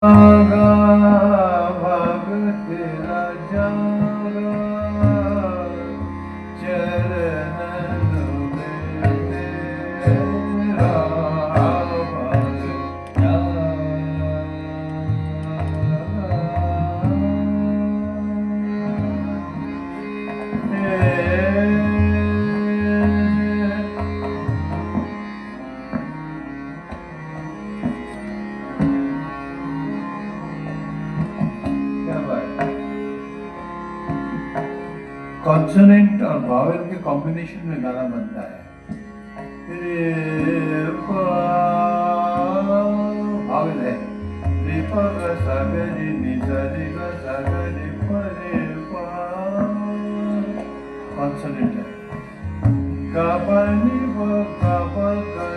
जागा भाग तेरा जागा चरण धुले तेरा भाग क्या बात। कॉन्सोनेंट और वावेल के कॉम्बिनेशन में गाना बनता है। रे पा वावेल है, रे पा गा सा गा रे नि सा रे गा सा गा रे पा रे पा, कॉन्सोनेंट है। गा पा नि पा गा पा गा